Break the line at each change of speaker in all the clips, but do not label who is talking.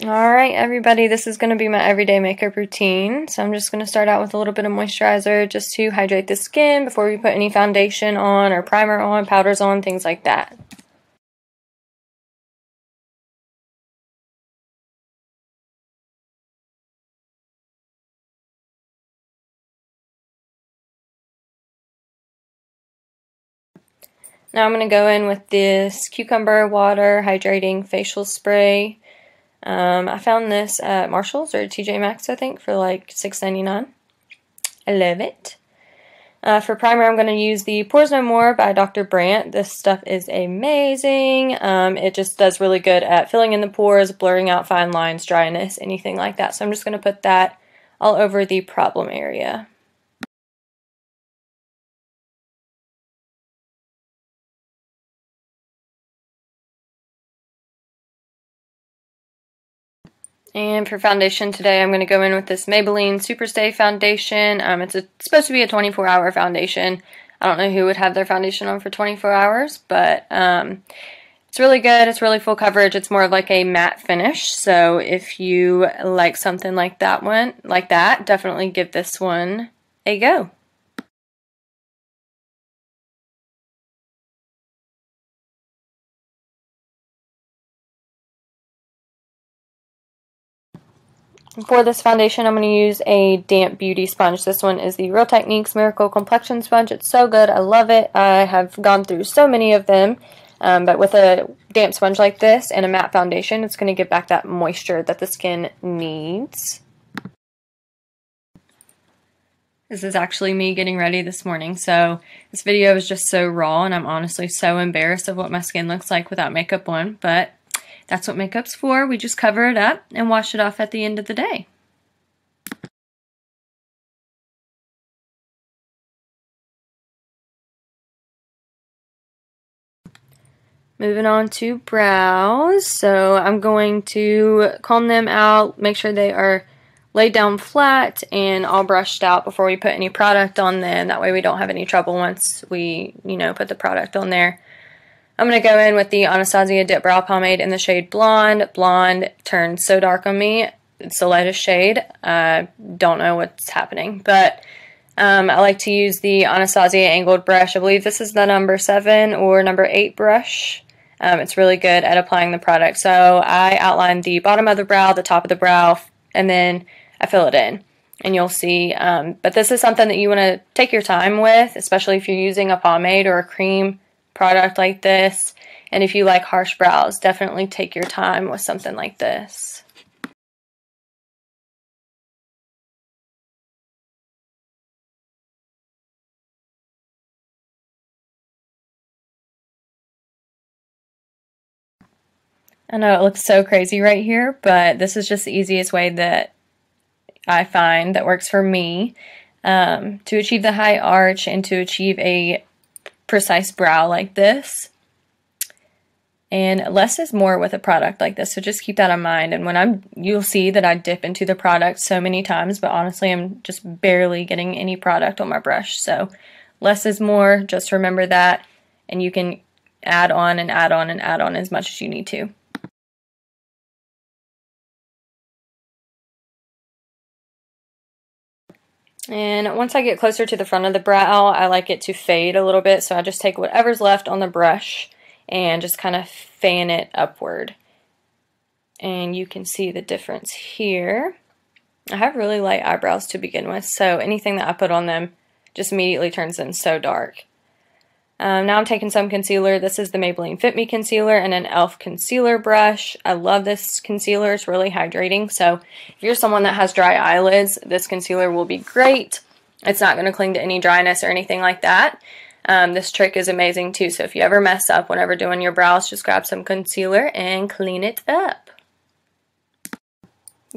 Alright everybody, this is going to be my everyday makeup routine. So I'm just going to start out with a little bit of moisturizer just to hydrate the skin before we put any foundation on or primer on, powders on, things like that. Now I'm going to go in with this Cucumber Water Hydrating Facial Spray. I found this at Marshall's or TJ Maxx, I think, for like $6.99. I love it. For primer, I'm going to use the Pores No More by Dr. Brandt. This stuff is amazing. It just does really good at filling in the pores, blurring out fine lines, dryness, anything like that. So I'm just going to put that all over the problem area. And for foundation today, I'm going to go in with this Maybelline Superstay foundation. It's supposed to be a 24-hour foundation. I don't know who would have their foundation on for 24 hours, but it's really good. It's really full coverage. It's more of like a matte finish. So if you like something like that, definitely give this one a go. For this foundation, I'm going to use a damp beauty sponge. This one is the Real Techniques Miracle Complexion Sponge. It's so good. I love it. I have gone through so many of them, but with a damp sponge like this and a matte foundation, it's going to give back that moisture that the skin needs. This is actually me getting ready this morning, so this video is just so raw, and I'm honestly so embarrassed of what my skin looks like without makeup on, but that's what makeup's for. We just cover it up and wash it off at the end of the day. Moving on to brows. So I'm going to comb them out, make sure they are laid down flat and all brushed out before we put any product on them. That way we don't have any trouble once we, put the product on there. I'm going to go in with the Anastasia Dipbrow Pomade in the shade Blonde. Blonde turned so dark on me. It's the lightest shade. I don't know what's happening, but I like to use the Anastasia angled brush. I believe this is the number 7 or number 8 brush. It's really good at applying the product. So I outline the bottom of the brow, the top of the brow, and then I fill it in. And you'll see, but this is something that you want to take your time with, especially if you're using a pomade or a cream product like this. And if you like harsh brows, definitely take your time with something like this. I know it looks so crazy right here, but this is just the easiest way that I find that works for me to achieve the high arch and to achieve a precise brow like this. And less is more with a product like this, so just keep that in mind. And you'll see that I dip into the product so many times, but honestly I'm just barely getting any product on my brush. So less is more, just remember that, and you can add on and add on and add on as much as you need to. And once I get closer to the front of the brow, I like it to fade a little bit, so I just take whatever's left on the brush and just kind of fan it upward. And you can see the difference here. I have really light eyebrows to begin with, so anything that I put on them just immediately turns them so dark. Now I'm taking some concealer. This is the Maybelline Fit Me Concealer and an e.l.f. concealer brush. I love this concealer. It's really hydrating. So if you're someone that has dry eyelids, this concealer will be great. It's not going to cling to any dryness or anything like that. This trick is amazing too. So if you ever mess up whenever doing your brows, just grab some concealer and clean it up.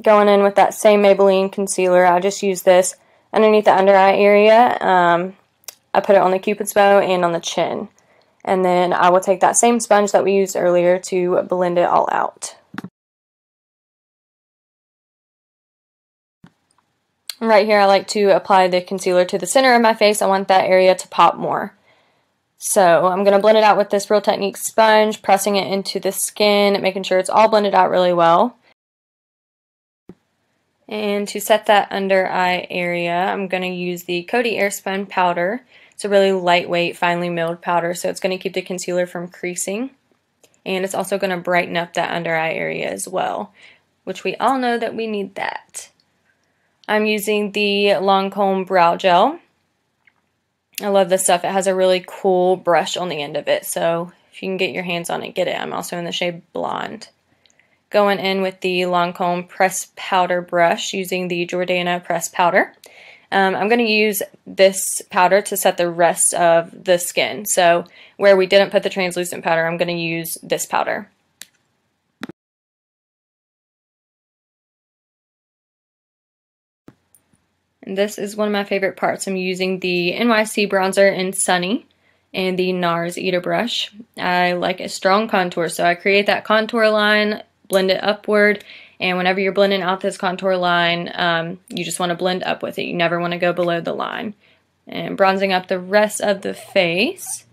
Going in with that same Maybelline concealer, I just use this underneath the under eye area. I put it on the Cupid's bow and on the chin. And then I will take that same sponge that we used earlier to blend it all out. Right here I like to apply the concealer to the center of my face. I want that area to pop more. So I'm going to blend it out with this Real Techniques sponge, pressing it into the skin, making sure it's all blended out really well. And to set that under eye area, I'm going to use the Coty Airspun powder. It's a really lightweight, finely milled powder, so it's going to keep the concealer from creasing. And it's also going to brighten up that under eye area as well, which we all know that we need that. I'm using the Lamcôme Brow Gel. I love this stuff. It has a really cool brush on the end of it, so if you can get your hands on it, get it. I'm also in the shade Blonde. Going in with the Lamcôme Press Powder brush using the Jordana Press Powder. I'm going to use this powder to set the rest of the skin. So where we didn't put the translucent powder, I'm going to use this powder. And this is one of my favorite parts. I'm using the NYC bronzer in Sunny and the NARS Eater brush. I like a strong contour, so I create that contour line, blend it upward, and whenever you're blending out this contour line, you just want to blend up with it. You never want to go below the line. And bronzing up the rest of the face.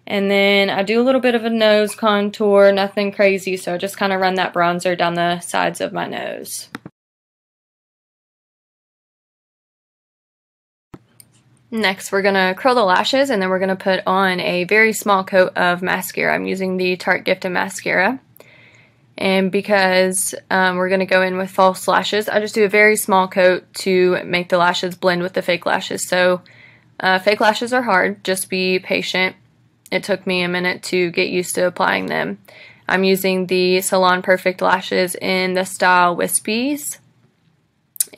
And then I do a little bit of a nose contour, nothing crazy, so I just kind of run that bronzer down the sides of my nose. Next, we're going to curl the lashes, and then we're going to put on a very small coat of mascara. I'm using the Tarte Gifted Mascara. And because we're going to go in with false lashes, I just do a very small coat to make the lashes blend with the fake lashes. So fake lashes are hard. Just be patient. It took me a minute to get used to applying them. I'm using the Salon Perfect Lashes in the style Wispies.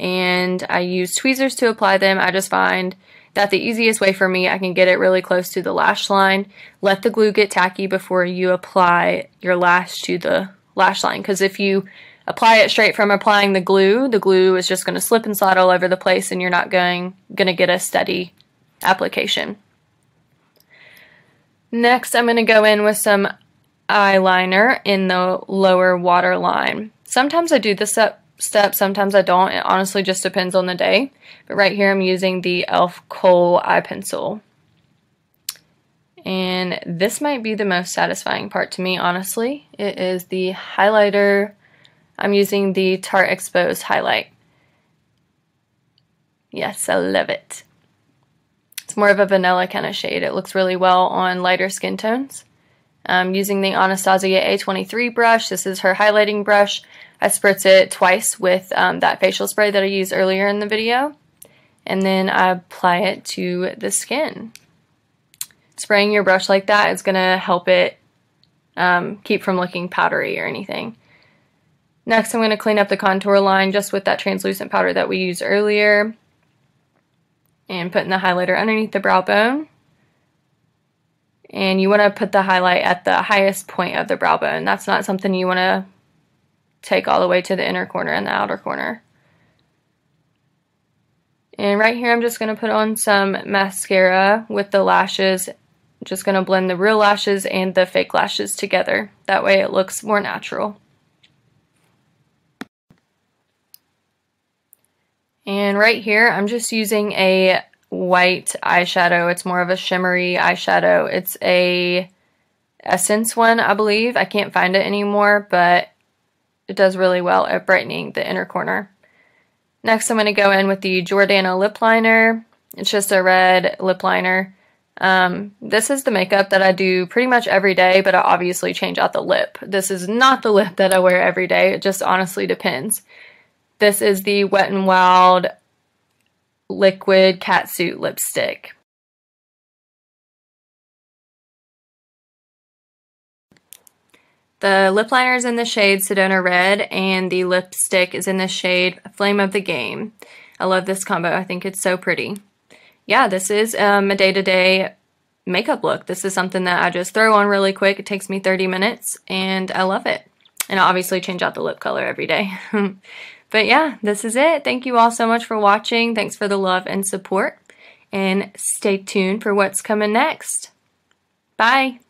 And I use tweezers to apply them. I just find that the easiest way for me, I can get it really close to the lash line. Let the glue get tacky before you apply your lash to the lash line, because if you apply it straight from applying the glue is just going to slip and slide all over the place, and you're not going to get a steady application. Next, I'm going to go in with some eyeliner in the lower waterline. Sometimes I do this step, sometimes I don't. It honestly just depends on the day. But right here I'm using the e.l.f. Kohl eye pencil. And this might be the most satisfying part to me, honestly. It is the highlighter. I'm using the Tarte Exposed Highlight. Yes, I love it. It's more of a vanilla kind of shade. It looks really well on lighter skin tones. I'm using the Anastasia A23 brush. This is her highlighting brush. I spritz it twice with that facial spray that I used earlier in the video. And then I apply it to the skin. Spraying your brush like that is going to help it keep from looking powdery or anything. Next, I'm going to clean up the contour line just with that translucent powder that we used earlier. And putting the highlighter underneath the brow bone. And you want to put the highlight at the highest point of the brow bone. That's not something you want to take all the way to the inner corner and the outer corner. And right here I'm just going to put on some mascara with the lashes. Just going to blend the real lashes and the fake lashes together. That way it looks more natural. And right here I'm just using a white eyeshadow. It's more of a shimmery eyeshadow. It's a Essence one, I believe. I can't find it anymore, but it does really well at brightening the inner corner. Next I'm going to go in with the Jordana lip liner. It's just a red lip liner. This is the makeup that I do pretty much every day, but I obviously change out the lip. This is not the lip that I wear every day. It just honestly depends. This is the Wet n Wild Liquid Catsuit lipstick. The lip liner is in the shade Sedona Red, and the lipstick is in the shade Flame of the Game. I love this combo. I think it's so pretty. Yeah, this is a day-to-day makeup look. This is something that I just throw on really quick. It takes me 30 minutes, and I love it. And I obviously change out the lip color every day. But yeah, this is it. Thank you all so much for watching. Thanks for the love and support. And stay tuned for what's coming next. Bye.